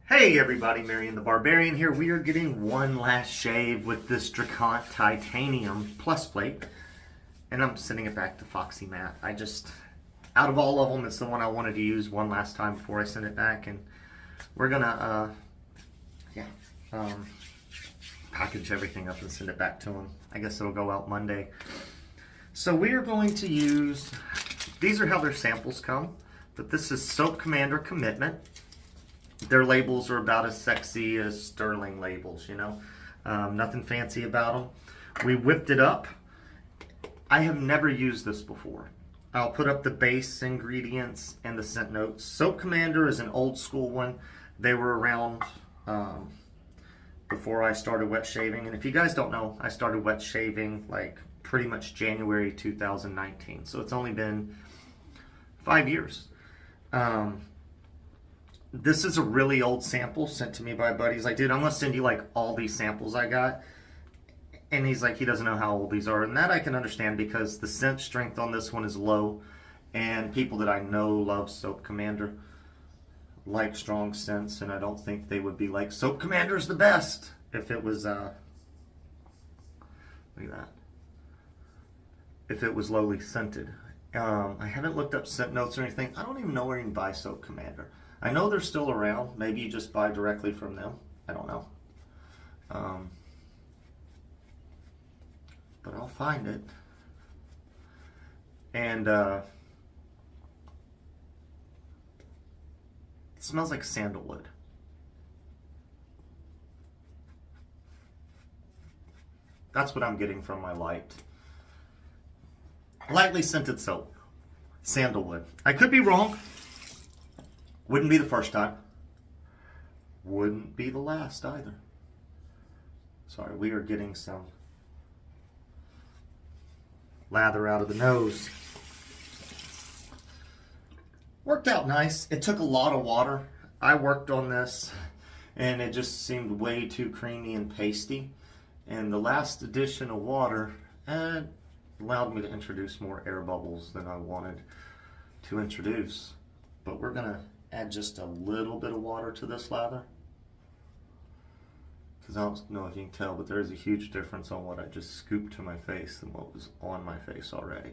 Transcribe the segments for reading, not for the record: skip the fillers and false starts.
Hey everybody, Marion the Barbarian here. We are getting one last shave with this Drakkant Titanium Plus Plate. And I'm sending it back to Foxy Matt. Out of all of them, it's the one I wanted to use one last time before I send it back. And we're gonna, package everything up and send it back to him. I guess it'll go out Monday. So we are going to use, these are how their samples come. But this is Soap Commander Commitment. Their labels are about as sexy as Sterling labels, you know. Nothing fancy about them. We whipped it up. I have never used this before. I'll put up the base ingredients and the scent notes. Soap Commander is an old school one. They were around before I started wet shaving. And if you guys don't know, I started wet shaving like pretty much January 2019. So it's only been 5 years. This is a really old sample sent to me by a buddy. He's like, dude, I'm gonna send you like all these samples I got. And he's like, he doesn't know how old these are. And that I can understand because the scent strength on this one is low. And people that I know love Soap Commander like strong scents. And I don't think they would be like, Soap Commander's the best if it was, look at that. If it was lowly scented. I haven't looked up scent notes or anything. I don't even know where you can buy Soap Commander. I know they're still around. Maybe you just buy directly from them. I don't know. But I'll find it. And it smells like sandalwood. That's what I'm getting from my lightly scented soap. Sandalwood. I could be wrong. Wouldn't be the first time. Wouldn't be the last either. Sorry, we are getting some lather out of the nose. Worked out nice. It took a lot of water. I worked on this and it just seemed way too creamy and pasty. And the last addition of water allowed me to introduce more air bubbles than I wanted to introduce. But we're gonna add just a little bit of water to this lather. Because I don't know if you can tell, but there is a huge difference on what I just scooped to my face than what was on my face already.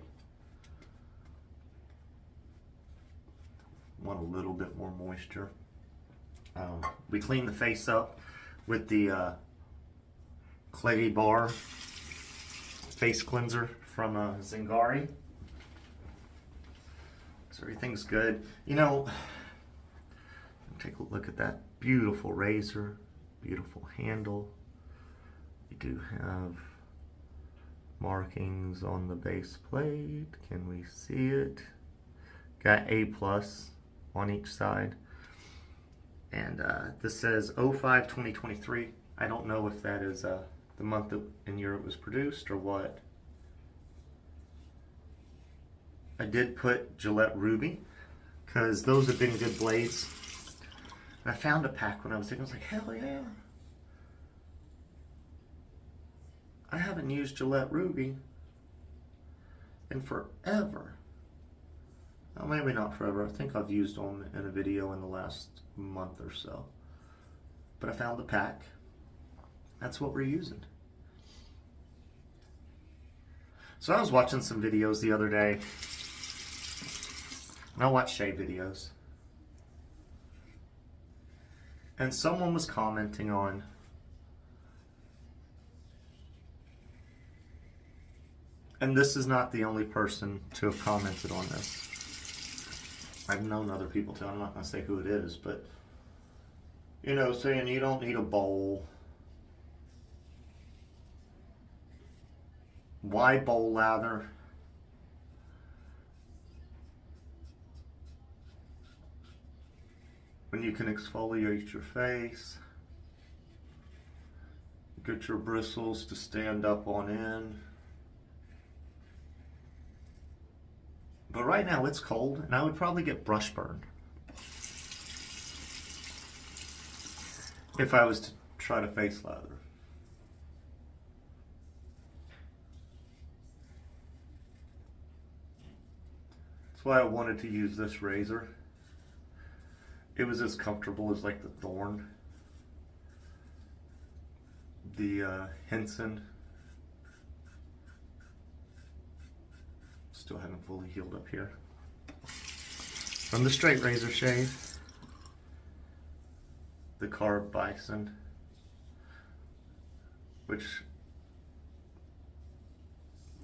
Want a little bit more moisture. We cleaned the face up with the Clay Bar face cleanser from Zingari. So everything's good. You know, take a look at that beautiful razor, beautiful handle. We do have markings on the base plate. Can we see it? Got A+ on each side. And this says 05-2023. I don't know if that is the month that in year it was produced or what. I did put Gillette Rubie because those have been good blades. And I found a pack when I was thinking, I was like, hell yeah. I haven't used Gillette Rubie in forever. Well, maybe not forever. I think I've used them in a video in the last month or so. But I found the pack. That's what we're using. So I was watching some videos the other day. And I watch shave videos. And someone was commenting on and this is not the only person to have commented on this. I've known other people too. I'm not going to say who it is, but you know, saying you don't need a bowl. Why bowl lather? When you can exfoliate your face, get your bristles to stand up on end. But right now it's cold and I would probably get brush burn if I was to try to face lather. That's why I wanted to use this razor. It was as comfortable as like the Thorn, the Henson. Still haven't fully healed up here. From the straight razor shave, the Carved Bison, which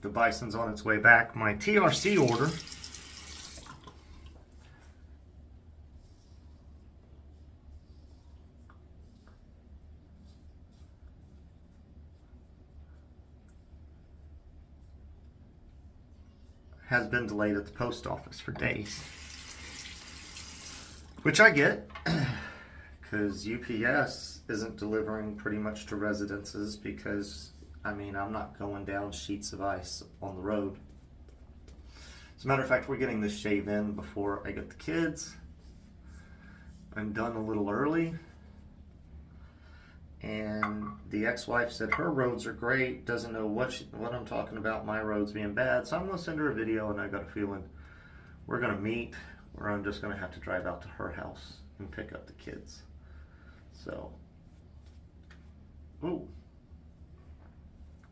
the Bison's on its way back. My TRC order has been delayed at the post office for days, which I get, because UPS isn't delivering pretty much to residences because, I mean, I'm not going down sheets of ice on the road. As a matter of fact, we're getting this shave in before I get the kids. I'm done a little early. And the ex-wife said her roads are great, doesn't know what I'm talking about, my roads being bad. So I'm going to send her a video, and I got a feeling we're going to meet, or I'm just going to have to drive out to her house and pick up the kids. So, ooh,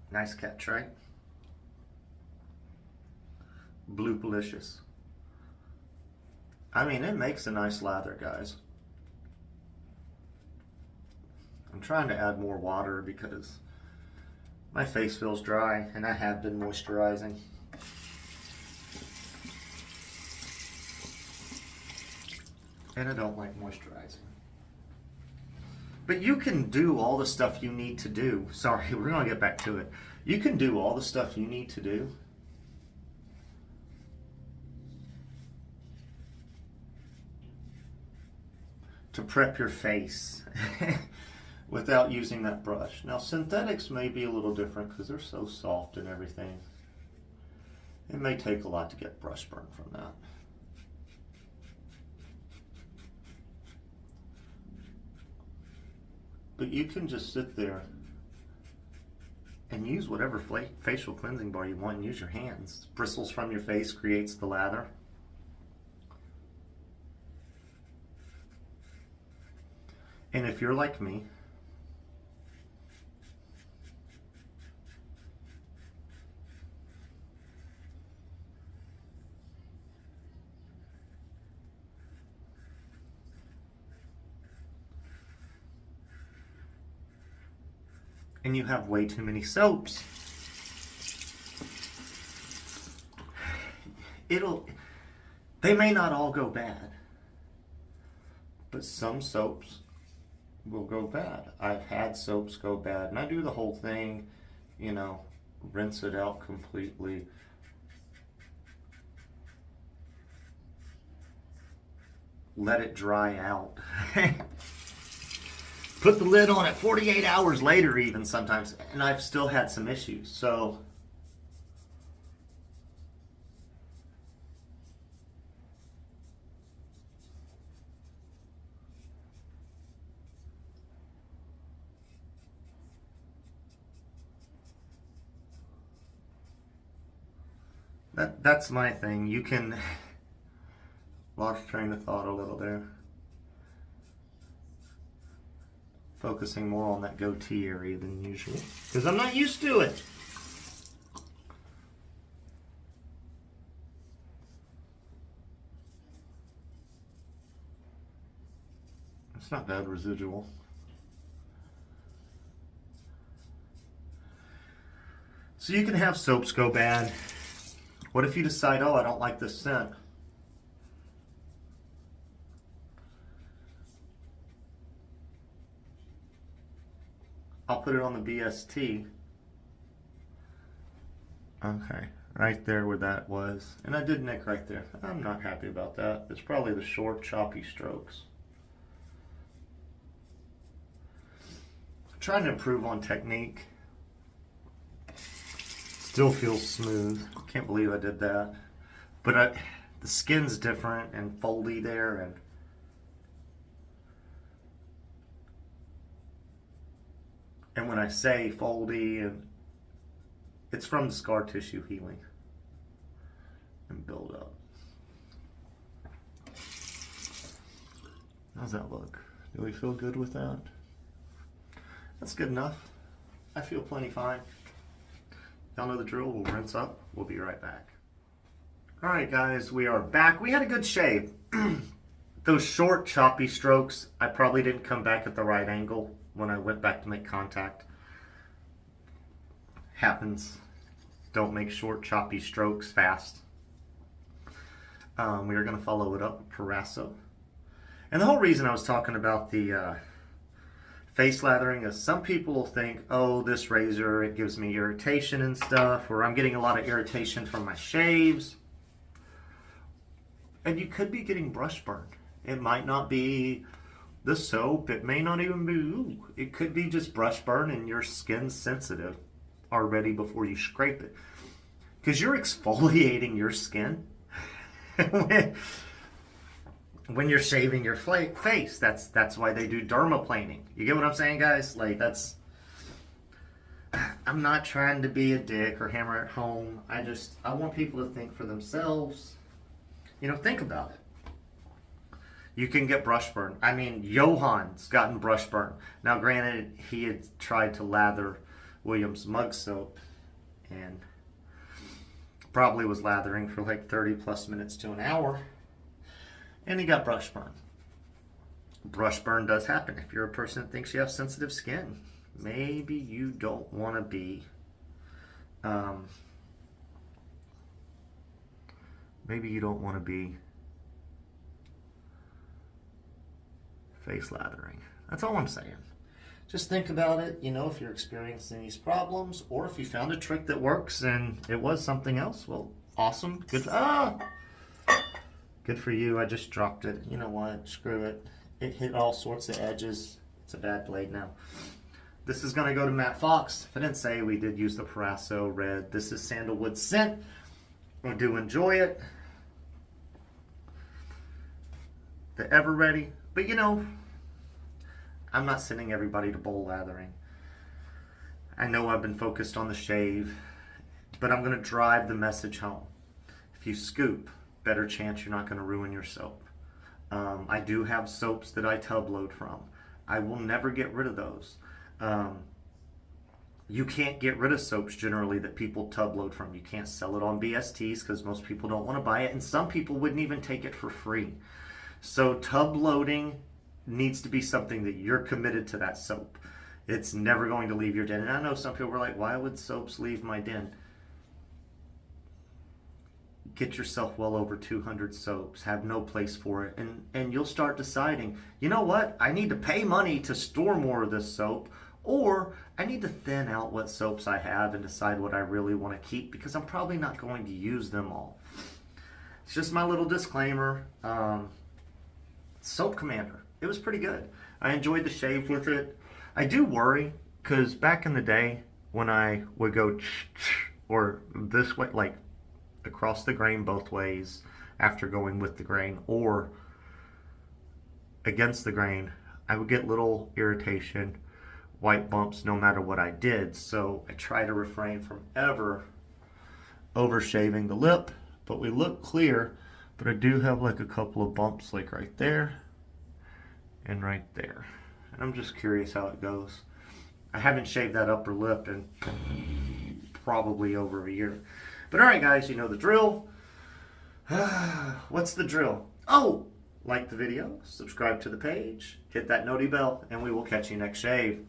nice catch, right? Blue Pelicious. I mean, it makes a nice lather, guys. I'm trying to add more water because my face feels dry, and I have been moisturizing. And I don't like moisturizing. But you can do all the stuff you need to do. Sorry, we're going to get back to it. You can do all the stuff you need to do to prep your face without using that brush. Now, synthetics may be a little different because they're so soft and everything. It may take a lot to get brush burn from that. But you can just sit there and use whatever facial cleansing bar you want and use your hands. Bristles from your face creates the lather. And if you're like me, and you have way too many soaps, they may not all go bad, but some soaps will go bad. I've had soaps go bad, and I do the whole thing, you know, rinse it out completely. Let it dry out. Put the lid on it 48 hours later even sometimes, and I've still had some issues. So that's my thing. You can lost train of thought a little there. Focusing more on that goatee area than usual because I'm not used to it. It's not bad residual. So you can have soaps go bad. What if you decide, oh, I don't like this scent? I'll put it on the BST. Okay, right there where that was. And I did nick right there. I'm not happy about that. It's probably the short, choppy strokes. I'm trying to improve on technique. Still feels smooth. Can't believe I did that. But the skin's different and foldy there, and when I say foldy, and it's from the scar tissue healing and build up. How's that look? Do we feel good with that? That's good enough. I feel plenty fine. Y'all know the drill. We'll rinse up. We'll be right back. All right, guys, we are back. We had a good shave. Those short, choppy strokes, I probably didn't come back at the right angle when I went back to make contact. Happens. Don't make short, choppy strokes fast. We are going to follow it up with Proraso. And the whole reason I was talking about the face lathering is some people will think, oh, this razor, it gives me irritation and stuff, or I'm getting a lot of irritation from my shaves. And you could be getting brush burn. It might not be the soap. It may not even be, ooh, it could be just brush burn and your skin's sensitive already before you scrape it. Because you're exfoliating your skin when you're shaving your face. That's why they do dermaplaning. You get what I'm saying, guys? Like, that's... I'm not trying to be a dick or hammer it home. I want people to think for themselves. You know, think about it. You can get brush burn. I mean, Johan's gotten brush burn. Now, granted, he had tried to lather Williams mug soap and probably was lathering for like 30 plus minutes to an hour, and he got brush burn. Brush burn does happen. If you're a person that thinks you have sensitive skin, maybe you don't want to be face lathering. That's all I'm saying. Just think about it, you know, if you're experiencing these problems, or if you found a trick that works and it was something else, well, awesome. Good. Good for you. I just dropped it. You know what? Screw it. It hit all sorts of edges. It's a bad blade now. This is going to go to Matt Fox. If I didn't say, we did use the Proraso Red. This is sandalwood scent. I do enjoy it. The Ever Ready. But you know, I'm not sending everybody to bowl lathering. I know I've been focused on the shave, but I'm going to drive the message home. If you scoop, better chance you're not going to ruin your soap. I do have soaps that I tub load from. I will never get rid of those. You can't get rid of soaps generally that people tub load from. You can't sell it on BSTs because most people don't want to buy it, and some people wouldn't even take it for free. So tub loading needs to be something that you're committed to that soap. It's never going to leave your den. And I know some people were like, why would soaps leave my den? Get yourself well over 200 soaps. Have no place for it. And you'll start deciding, you know what? I need to pay money to store more of this soap, or I need to thin out what soaps I have and decide what I really want to keep, because I'm probably not going to use them all. It's just my little disclaimer. Soap Commander. It was pretty good. I enjoyed the shave with it. I do worry, because back in the day when I would go or this way, like across the grain both ways after going with the grain or against the grain, I would get little irritation, white bumps no matter what I did. So I try to refrain from ever over shaving the lip, but we look clear. But I do have like a couple of bumps like right there and right there. And I'm just curious how it goes. I haven't shaved that upper lip in probably over a year. But alright guys, you know the drill. What's the drill? Oh! Like the video, subscribe to the page, hit that noti bell, and we will catch you next shave.